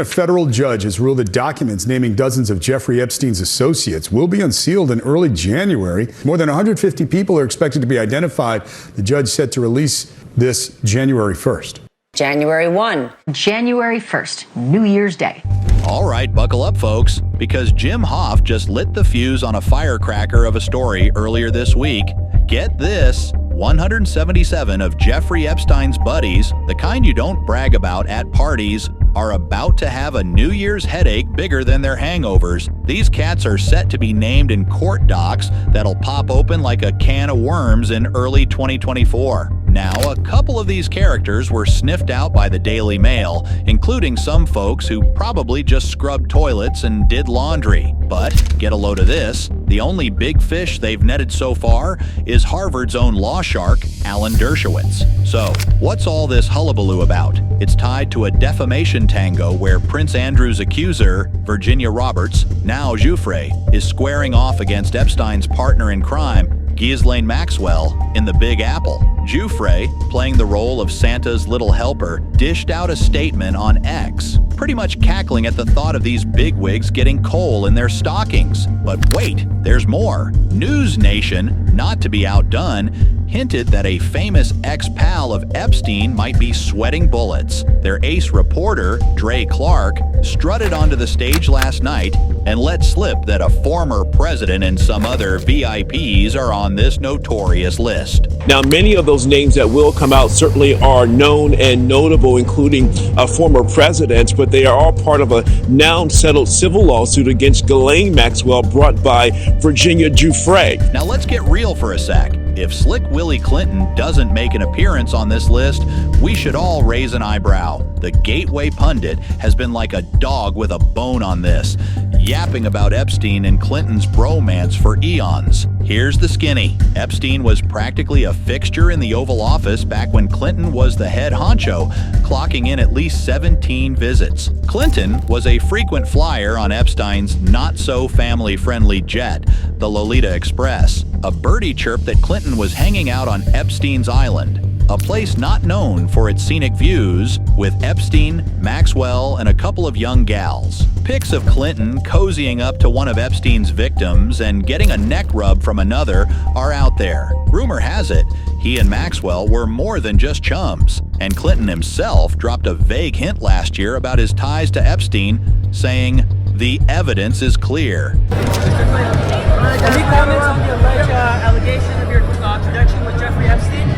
A federal judge has ruled that documents naming dozens of Jeffrey Epstein's associates will be unsealed in early January. More than 150 people are expected to be identified. The judge set to release this January 1st. January 1. January 1st, New Year's Day. All right, buckle up, folks, because Jim Hoft just lit the fuse on a firecracker of a story earlier this week. Get this, 177 of Jeffrey Epstein's buddies, the kind you don't brag about at parties, are about to have a New Year's headache bigger than their hangovers. These cats are set to be named in court docs that'll pop open like a can of worms in early 2024. Now, a couple of these characters were sniffed out by the Daily Mail, including some folks who probably just scrubbed toilets and did laundry. But get a load of this, the only big fish they've netted so far is Harvard's own law shark, Alan Dershowitz. So, what's all this hullabaloo about? It's tied to a defamation tango where Prince Andrew's accuser, Virginia Roberts, now Jeffrey, is squaring off against Epstein's partner in crime, Ghislaine Maxwell, in the Big Apple. Jeffrey, playing the role of Santa's little helper, dished out a statement on X, pretty much cackling at the thought of these bigwigs getting coal in their stockings. But wait, there's more. News Nation, not to be outdone, hinted that a famous ex-pal of Epstein might be sweating bullets. Their ace reporter, Dre Clark, strutted onto the stage last night and let slip that a former president and some other VIPs are on this notorious list. Now, many of those names that will come out certainly are known and notable, including former presidents, but they are all part of a now settled civil lawsuit against Ghislaine Maxwell brought by Virginia Jeffrey. Now let's get real for a sec. If Slick Willie Clinton doesn't make an appearance on this list, we should all raise an eyebrow. The Gateway pundit has been like a dog with a bone on this, yapping about Epstein and Clinton's bromance for eons. Here's the skinny. Epstein was practically a fixture in the Oval Office back when Clinton was the head honcho, clocking in at least 17 visits. Clinton was a frequent flyer on Epstein's not-so-family-friendly jet, the Lolita Express, a birdie chirp that Clinton was hanging out on Epstein's Island, a place not known for its scenic views, with Epstein, Maxwell, and a couple of young gals. Pics of Clinton cozying up to one of Epstein's victims and getting a neck rub from another are out there. Rumor has it, he and Maxwell were more than just chums, and Clinton himself dropped a vague hint last year about his ties to Epstein, saying, "The evidence is clear." Any comments on the alleged allegation of your connection with Jeffrey Epstein?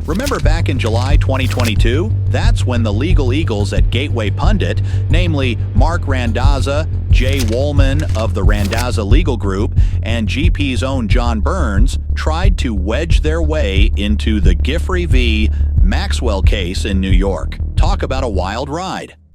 Remember back in July 2022? That's when the legal eagles at Gateway Pundit, namely Mark Randazza, Jay Woolman of the Randazza Legal Group, and GP's own John Burns, tried to wedge their way into the Jeffrey v. Maxwell case in New York. Talk about a wild ride.